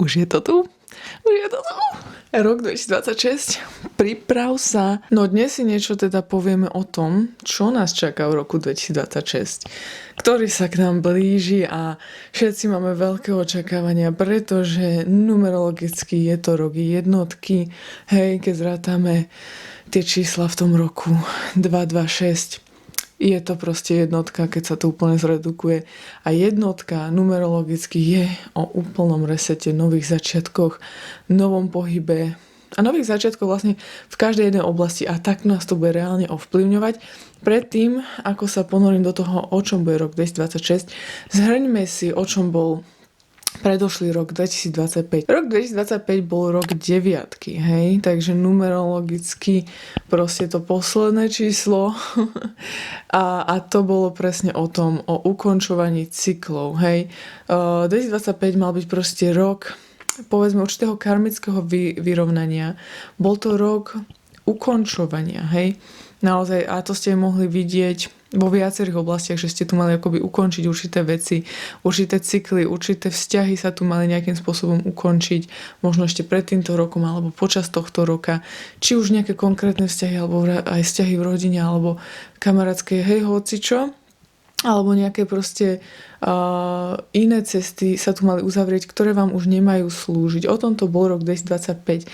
Už je to tu? Už je to tu? Rok 2026. Priprav sa. No dnes si niečo teda povieme o tom, čo nás čaká v roku 2026, ktorý sa k nám blíži a všetci máme veľké očakávania, pretože numerologicky je to rok jednotky. Hej, keď zrátame tie čísla v tom roku 226. Je to proste jednotka, keď sa to úplne zredukuje. A jednotka numerologicky je o úplnom resete, nových začiatkoch, novom pohybe a nových začiatkoch vlastne v každej jednej oblasti a tak nás to bude reálne ovplyvňovať. Predtým, ako sa ponorím do toho, o čom bude rok 2026, zhrňme si, o čom bol predošlý rok 2025. Rok 2025 bol rok deviatky, hej, takže numerologicky proste to posledné číslo a to bolo presne o tom, o ukončovaní cyklov, hej. 2025 mal byť proste rok, povedzme, určitého karmického vyrovnania. Bol to rok ukončovania, hej. Naozaj, a to ste mohli vidieť vo viacerých oblastiach, že ste tu mali akoby ukončiť určité veci, určité cykly, určité vzťahy sa tu mali nejakým spôsobom ukončiť, možno ešte pred týmto rokom alebo počas tohto roka. Či už nejaké konkrétne vzťahy, alebo aj vzťahy v rodine, alebo kamarátske, hej, hocičo, alebo nejaké proste iné cesty sa tu mali uzavrieť, ktoré vám už nemajú slúžiť. O tomto bol rok 2025.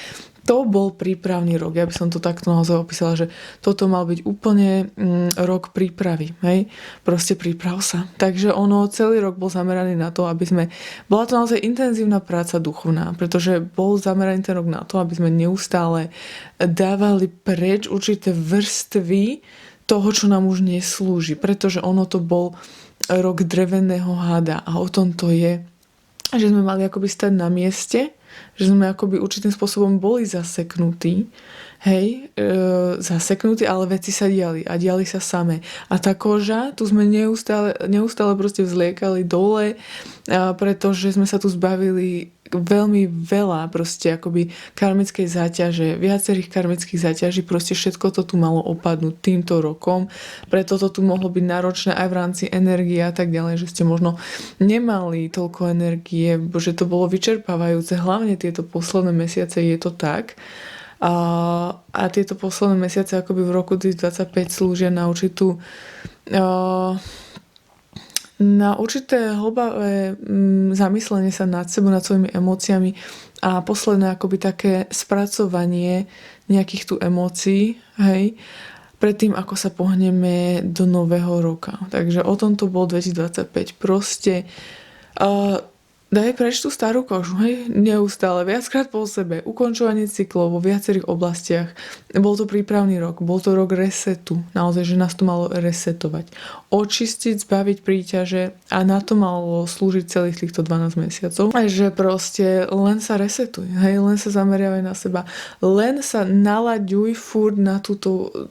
To bol prípravný rok. Ja by som to takto naozaj opísala, že toto mal byť úplne rok prípravy. Hej? Proste príprav sa. Takže ono celý rok bol zameraný na to, aby sme... Bola to naozaj intenzívna práca duchovná, pretože bol zameraný ten rok na to, aby sme neustále dávali preč určité vrstvy toho, čo nám už neslúži. Pretože ono to bol rok dreveného hada a o tom to je, že sme mali akoby stať na mieste, že sme akoby určitým spôsobom boli zaseknutí, hej, zaseknutí, ale veci sa diali a diali sa samé. A tá koža, tu sme neustále proste vzliekali dole, pretože sme sa tu zbavili veľmi veľa proste akoby karmickej záťaže, viacerých karmických záťaží, proste všetko to tu malo opadnúť týmto rokom, preto to tu mohlo byť náročné aj v rámci energie a tak ďalej, že ste možno nemali toľko energie, že to bolo vyčerpávajúce, hlavne tieto posledné mesiace je to tak. A tieto posledné mesiace akoby v roku 2025 slúžia na určitú na určité hlbavé zamyslenie sa nad sebou, nad svojimi emóciami a posledné akoby také spracovanie nejakých tu emócií, hej, predtým, ako sa pohneme do nového roka. Takže o tomto bol 2025. Proste daj preč tú starú kožu, hej, neustále, viackrát po sebe, ukončovanie cyklov vo viacerých oblastiach. Bol to prípravný rok, bol to rok resetu, naozaj, že nás to malo resetovať. Očistiť, zbaviť príťaže a na to malo slúžiť celých týchto 12 mesiacov. A že proste len sa resetuj, hej, len sa zameriavaj na seba, len sa nalaďuj furt na tú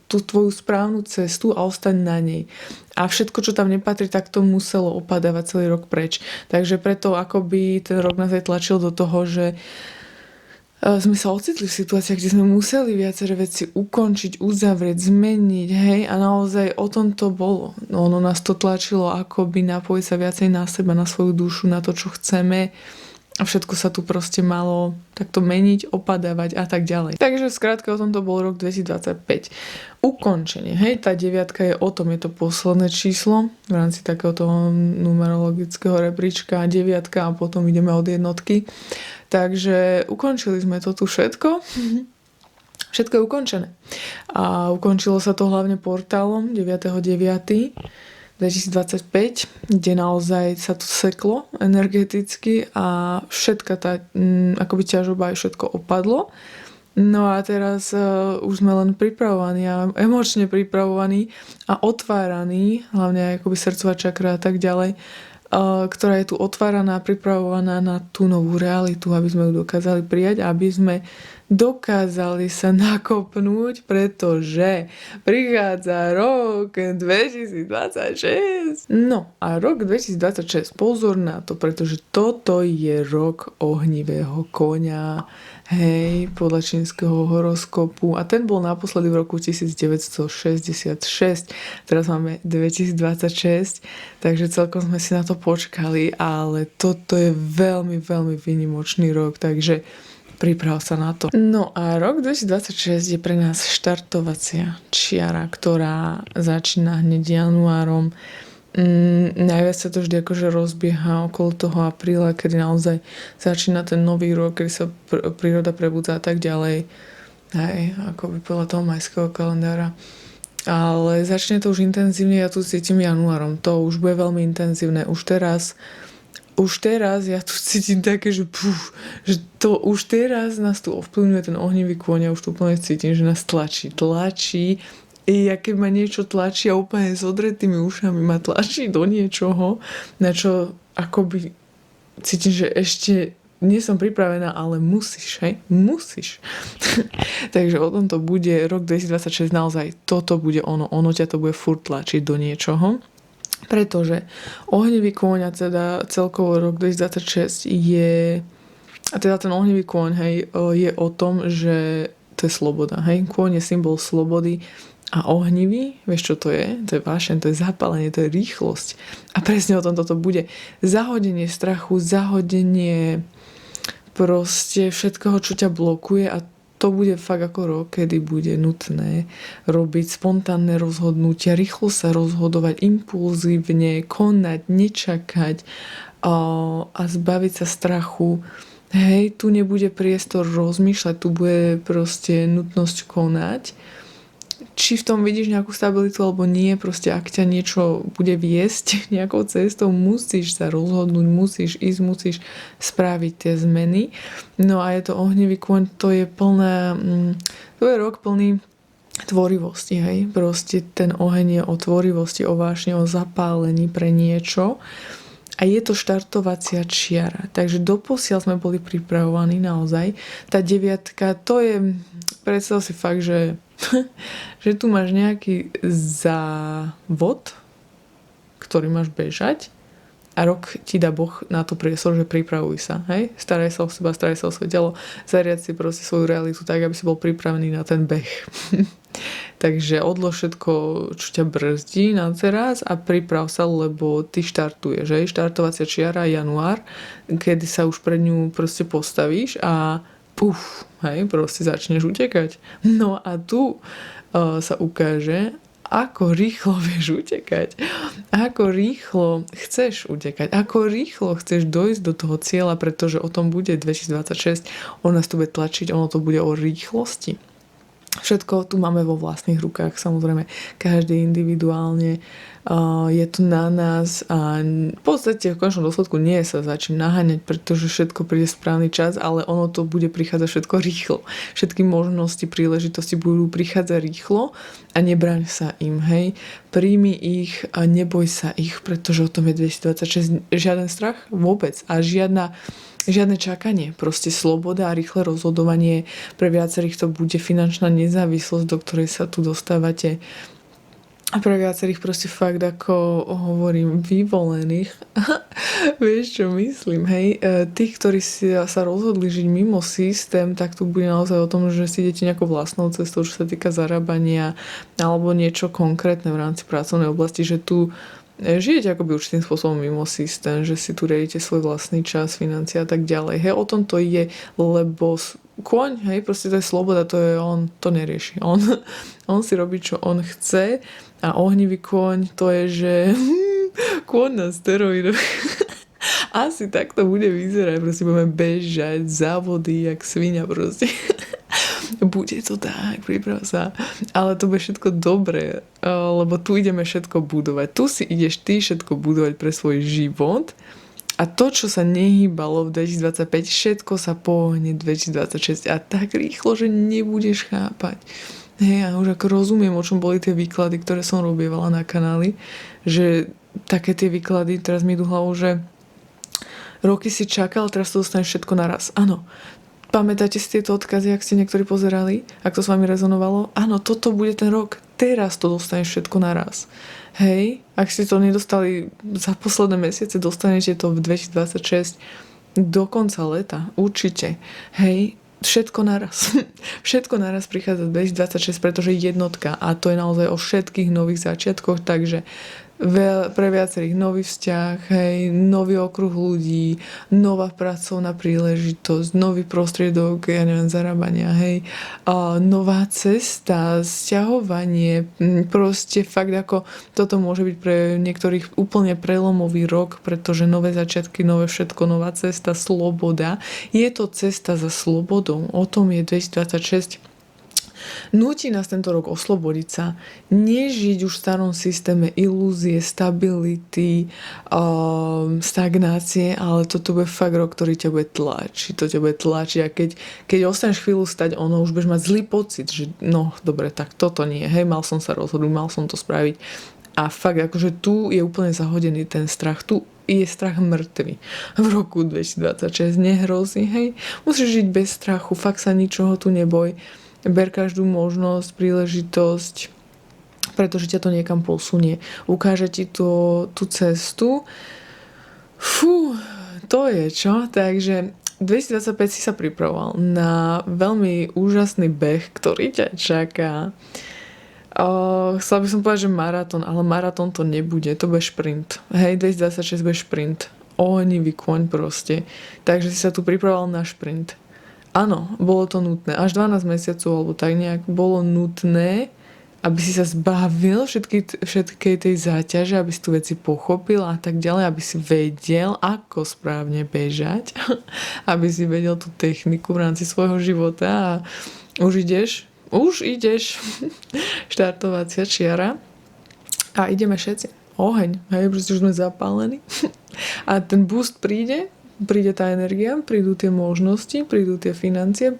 tvoju správnu cestu a ostaň na nej. A všetko, čo tam nepatrí, tak to muselo opadávať celý rok preč. Takže preto akoby ten rok nás aj tlačil do toho, že sme sa ocitli v situáciách, kde sme museli viaceré veci ukončiť, uzavrieť, zmeniť, hej, a naozaj o tom to bolo. Ono nás to tlačilo akoby napojiť sa viacej na seba, na svoju dušu, na to, čo chceme. A všetko sa tu proste malo takto meniť, opadávať a tak ďalej. Takže skrátka o tomto bol rok 2025. Ukončenie. Hej, tá deviatka je o tom, je to posledné číslo v rámci takéhoto numerologického rebríčka, deviatka a potom ideme od jednotky. Takže ukončili sme to tu všetko. Všetko je ukončené. A ukončilo sa to hlavne portálom 9.9. 2025, kde naozaj sa to seklo energeticky a všetka tá akoby ťažoba aj všetko opadlo. No a teraz už sme len pripravovaní a emočne pripravovaní a otváraní, hlavne aj akoby srdcová čakra a tak ďalej, ktorá je tu otváraná a pripravovaná na tú novú realitu, aby sme ju dokázali prijať a aby sme dokázali sa nakopnúť, pretože prichádza rok 2026. No a rok 2026, pozor na to, pretože toto je rok ohnivého koňa, hej, podľa čínskeho horoskopu. A ten bol naposledy v roku 1966. Teraz máme 2026, takže celkom sme si na to počkali, ale toto je veľmi, veľmi výnimočný rok, takže priprav sa na to. No a rok 2026 je pre nás štartovacia čiara, ktorá začína hneď januárom. Najviac sa to vždy akože rozbieha okolo toho apríla, kedy naozaj začína ten nový rok, kedy sa príroda prebudza a tak ďalej. Hej, ako by podľa toho majského kalendára. Ale začne to už intenzívne, ja tu cítim januárom. To už bude veľmi intenzívne. Už teraz ja tu cítim také, že to už teraz nás tu ovplyvňuje ten ohnivý kôň a už tu úplne cítim, že nás tlačí. Ja keď ma niečo tlačí a úplne s odretými ušami ma tlačí do niečoho, na čo akoby cítim, že ešte nie som pripravená, ale musíš, hej? Musíš. Takže o tom to bude rok 2026 naozaj, toto bude ono ťa to bude furt tlačiť do niečoho. Pretože ohnivý kôň a teda celkovo rok 2026 je, a teda ten ohnivý kôň, hej, je o tom, že to je sloboda, hej, kôň je symbol slobody a ohnivý, vieš čo to je? To je vášeň, to je zapálenie, to je rýchlosť. A presne o tom toto bude. Zahodenie strachu, zahodenie proste všetkoho, čo ťa blokuje, a to bude fakt ako rok, kedy bude nutné robiť spontánne rozhodnutia, rýchlo sa rozhodovať, impulzívne, konať, nečakať a zbaviť sa strachu. Hej, tu nebude priestor rozmýšľať, tu bude proste nutnosť konať. Či v tom vidíš nejakú stabilitu alebo nie, proste ak ťa niečo bude viesť nejakou cestou, musíš sa rozhodnúť, musíš ísť, musíš spraviť tie zmeny. No a je to ohnivý kôň, to je rok plný tvorivosti, hej. Proste ten oheň je o tvorivosti, o vášne, o zapálení pre niečo. A je to štartovacia čiara. Takže doposiaľ sme boli pripravovaní naozaj. Tá 9, to je, predstav si fakt, že tu máš nejaký závod, ktorý máš bežať a rok ti dá Boh na to priestor, že pripravuj sa. Hej? Staraj sa o seba, staraj sa o svoje telo, zariad si proste svoju realitu tak, aby si bol pripravený na ten beh. Takže odlož všetko, čo ťa brzdí na teraz a priprav sa, lebo ty štartuješ. Hej? Štartovacia čiara január, kedy sa už pred ňu proste postavíš a hej, proste začneš utekať. No a tu sa ukáže, ako rýchlo vieš utekať, ako rýchlo chceš utekať, ako rýchlo chceš dojsť do toho cieľa, pretože o tom bude 2026, on nás tu bude tlačiť, ono to bude o rýchlosti. Všetko tu máme vo vlastných rukách, samozrejme, každý individuálne, je to na nás a v podstate v končnom dôsledku nie sa za čím naháňať, pretože všetko príde správny čas, ale ono to bude prichádzať všetko rýchlo. Všetky možnosti, príležitosti budú prichádzať rýchlo a nebraň sa im, hej. Príjmi ich a neboj sa ich, pretože o tom je 2026 žiaden strach vôbec a žiadne čakanie, proste sloboda a rýchle rozhodovanie. Pre viacerých to bude finančná nezávislosť, do ktorej sa tu dostávate. A pre viacerých proste fakt, ako hovorím, vyvolených. Vieš, čo myslím, hej? Tých, ktorí sa rozhodli žiť mimo systém, tak tu bude naozaj o tom, že si idete nejakou vlastnou cestou, čo sa týka zarábania alebo niečo konkrétne v rámci pracovnej oblasti, že tu žijete akoby určitým spôsobom mimo systém, že si tu riadite svoj vlastný čas, financie a tak ďalej. Hej, o tom to je, lebo kôň, hej, proste to je sloboda, to je on, to nerieši. On si robí, čo on chce a ohnivý kôň, to je, že kôň na steroidoch. Asi tak to bude vyzerať, proste budeme bežať, závody, jak svinia proste. Bude to tak, priprav sa. Ale to bude všetko dobré, lebo tu ideme všetko budovať. Tu si ideš ty všetko budovať pre svoj život a to, čo sa nehýbalo v 2025, všetko sa pohne 2026 a tak rýchlo, že nebudeš chápať. Hej, ja už ako rozumiem, o čom boli tie výklady, ktoré som robievala na kanáli, že také tie výklady, teraz mi idú hlavou, že roky si čakal, teraz to dostaneš všetko naraz. Áno, Pamätáte si tieto odkazy, ak ste niektorí pozerali? Ak to s vami rezonovalo? Áno, toto bude ten rok. Teraz to dostaneš všetko naraz. Hej, ak ste to nedostali za posledné mesiace, dostanete to v 2026 do konca leta. Určite. Hej, všetko naraz. Všetko naraz prichádza 2026, pretože jednotka a to je naozaj o všetkých nových začiatkoch, takže pre viacerých nový vzťah, hej, nový okruh ľudí, nová pracovná príležitosť, nový prostriedok, ja neviem, zarábania, hej, nová cesta, sťahovanie, proste fakt ako toto môže byť pre niektorých úplne prelomový rok, pretože nové začiatky, nové všetko, nová cesta, sloboda. Je to cesta za slobodou, o tom je 2026. Núti nás tento rok oslobodiť sa, nežiť už v starom systéme ilúzie, stability, stagnácie, ale toto bude fakt rok, ktorý ťa bude tlačiť. To ťa bude tlačiť a keď ostaneš chvíľu stať, už budeš mať zlý pocit, že no, dobre, tak toto nie, hej, mal som sa rozhodnúť, mal som to spraviť. A fakt, akože tu je úplne zahodený ten strach, tu je strach mŕtvy. V roku 2026 nehrozí, hej, musíš žiť bez strachu, fakt sa ničoho tu neboj. Ber každú možnosť, príležitosť, pretože ťa to niekam posunie. Ukáže ti to, tú cestu. To je čo? Takže 2025 si sa pripravoval na veľmi úžasný beh, ktorý ťa čaká. Chcela by som povedať, že maratón, ale maratón to nebude, to bude šprint. Hej, 2026 bude šprint. Ohnivý kôň proste. Takže si sa tu pripravoval na šprint. Áno, bolo to nutné. Až 12 mesiacov, alebo tak nejak, bolo nutné, aby si sa zbavil všetkej tej záťaže, aby si tu veci pochopil a tak ďalej, aby si vedel, ako správne bežať, aby si vedel tú techniku v rámci svojho života a už ideš, štartovacia čiara a ideme všetci. Oheň, hej, pretože už sme zapálení a ten boost príde tá energia, prídu tie možnosti, prídu tie financie,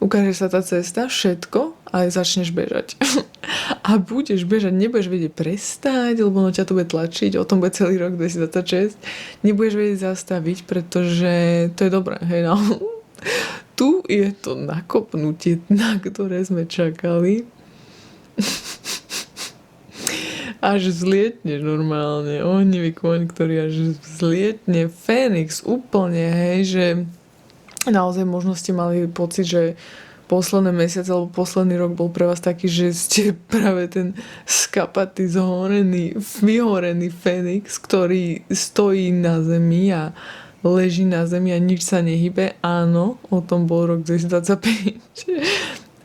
ukáže sa tá cesta, všetko a začneš bežať. A budeš bežať, nebudeš vedieť prestať, lebo ťa to bude tlačiť, o tom bude celý rok 2026. Nebudeš vedieť zastaviť, pretože to je dobré, hej, no. Tu je to nakopnutie, na ktoré sme čakali. Až vzlietneš normálne. Ohnivý kôň, ktorý až vzlietne. Fénix úplne, hej, že naozaj možno ste mali pocit, že posledné mesiace alebo posledný rok bol pre vás taký, že ste práve ten skapatý, vyhorený Fénix, ktorý stojí na zemi a leží na zemi a nič sa nehybe. Áno, o tom bol rok 2025.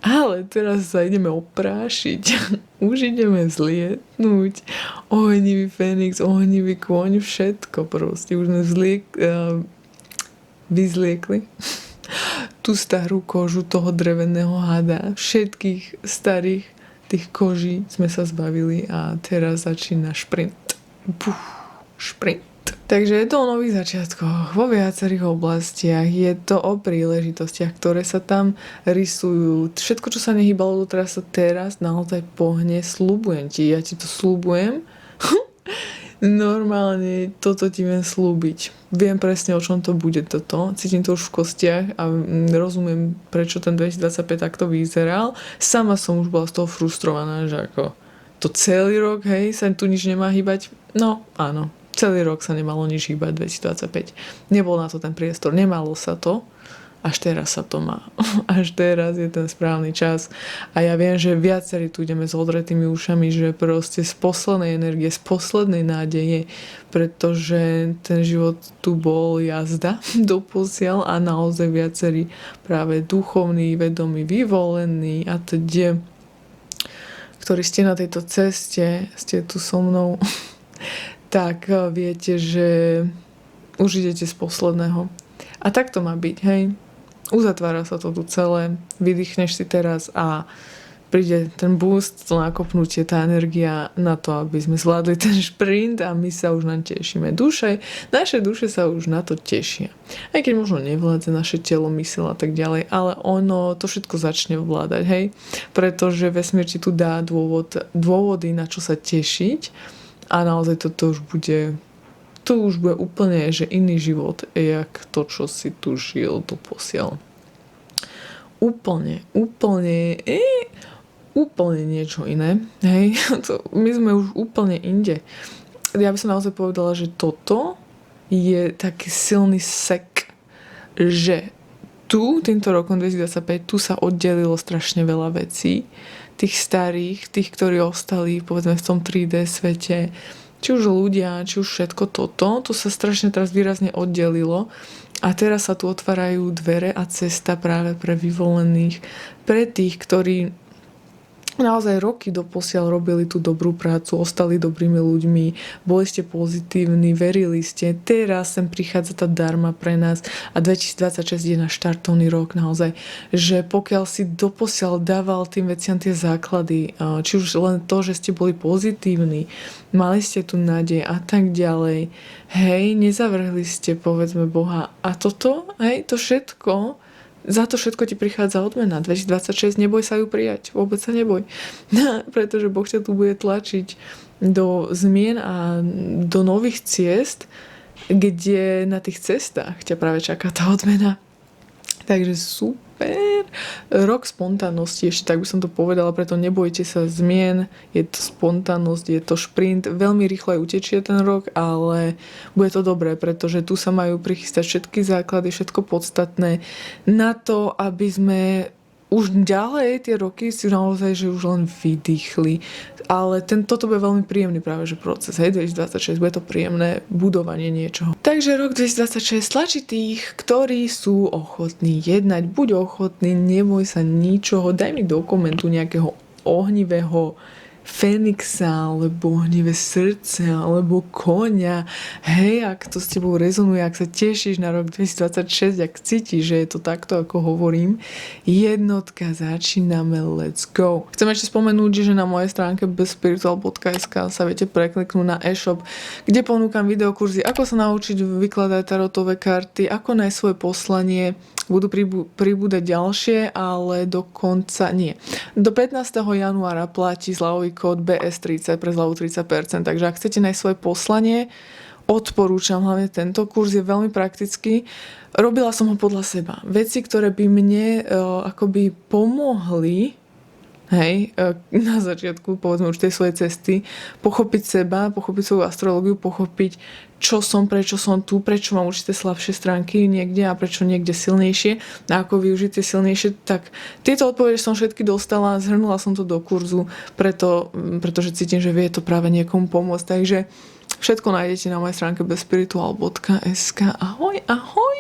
Ale teraz sa ideme oprášiť. Už ideme zlietnúť. Ohnivý Fénix, ohnivý kôň, všetko proste. Už sme vyzliekli tú starú kožu toho dreveného hada. Všetkých starých tých koží sme sa zbavili a teraz začína šprint. Šprint. Takže je to o nových začiatkoch vo viacerých oblastiach, je to o príležitostiach, ktoré sa tam rysujú. Všetko, čo sa nehýbalo doteraz, sa teraz naozaj pohne. Sľubujem ti, ja ti to sľubujem. Normálne toto ti viem slúbiť. Viem presne, o čom to bude toto. Cítim to už v kostiach a rozumiem, prečo ten 2025 takto vyzeral. Sama som už bola z toho frustrovaná, že ako to celý rok, hej, sa tu nič nemá hýbať. No, áno. Celý rok sa nemalo nič hýbať 2025. Nebol na to ten priestor. Nemalo sa to. Až teraz sa to má. Až teraz je ten správny čas. A ja viem, že viacerí tu ideme s odretými ušami, že proste z poslednej energie, z poslednej nádeje, pretože ten život tu bol jazda doposiaľ a naozaj viacerí práve duchovní, vedomí, vyvolení a teda, ktorí ste na tejto ceste, ste tu so mnou, tak viete, že už idete z posledného. A tak to má byť, hej. Uzatvára sa to tu celé, vydýchneš si teraz a príde ten boost, to nakopnutie, tá energia na to, aby sme zvládli ten šprint a my sa už naň tešíme. Naše duše sa už na to tešia. Aj keď možno nevládze naše telo, myseľ a tak ďalej, ale ono to všetko začne vládať, hej. Pretože vesmír ti tu dá dôvody, na čo sa tešiť. A naozaj to už bude úplne, že iný život, jak to, čo si tu žil doposiaľ. úplne niečo iné. Hej, my sme už úplne inde. Ja by som naozaj povedala, že toto je taký silný sek, že týmto rokom 2025, tu sa oddelilo strašne veľa vecí. Tých starých, tých, ktorí ostali, povedzme, v tom 3D svete, či už ľudia, či už všetko toto, to sa strašne teraz výrazne oddelilo a teraz sa tu otvárajú dvere a cesta práve pre vyvolených, pre tých, ktorí naozaj roky doposiaľ robili tú dobrú prácu, ostali dobrými ľuďmi, boli ste pozitívni, verili ste, teraz sem prichádza tá dharma pre nás a 2026 je náš štartovný rok naozaj, že pokiaľ si doposiaľ dával tým veciam tie základy, či už len to, že ste boli pozitívni, mali ste tu nádej a tak ďalej, hej, nezavrhli ste, povedzme, Boha a toto, hej, to všetko, za to všetko ti prichádza odmena. 2026, neboj sa ju prijať. Vôbec sa neboj. Pretože Boh ťa tu bude tlačiť do zmien a do nových ciest, kde na tých cestách ťa práve čaká tá odmena. Takže super. Rok spontánnosti, ešte tak by som to povedala, preto nebojte sa zmien, je to spontánnosť, je to šprint, veľmi rýchlo aj utečie ten rok, ale bude to dobré, pretože tu sa majú prichystať všetky základy, všetko podstatné na to, aby sme už ďalej tie roky si naozaj, že už len vydýchli. Ale toto bude veľmi príjemný práve že proces. Hej, 2026 bude to príjemné budovanie niečoho. Takže rok 2026 tlačí tých, ktorí sú ochotní jednať. Buď ochotný, neboj sa ničoho. Daj mi do komentu nejakého ohnivého Fenixa, alebo ohnivé srdce, alebo koňa. Hej, ak to s tebou rezonuje, ak sa tešíš na rok 2026, ak cítiš, že je to takto, ako hovorím. Jednotka, začíname, let's go. Chcem ešte spomenúť, že na mojej stránke bezspiritual.sk sa viete prekliknúť na e-shop, kde ponúkam videokurzy, ako sa naučiť vykladať tarotové karty, ako nájsť svoje poslanie. Budú pribúdať ďalšie, ale dokonca nie. Do 15. januára platí zľavový kód BS30 pre zľavu 30%, takže ak chcete nájsť svoje poslanie, odporúčam hlavne tento kurz, je veľmi praktický. Robila som ho podľa seba. Veci, ktoré by mne akoby pomohli, hej, na začiatku, povedzme už tej svojej cesty, pochopiť seba, pochopiť svoju astrológiu, pochopiť, čo som, prečo som tu, prečo mám určité slabšie stránky niekde a prečo niekde silnejšie a ako využiť tie silnejšie, tak tieto odpovede som všetky dostala, zhrnula som to do kurzu, pretože cítim, že vie to práve niekomu pomôcť, takže všetko nájdete na mojej stránke bezspiritual.sk. Ahoj, ahoj!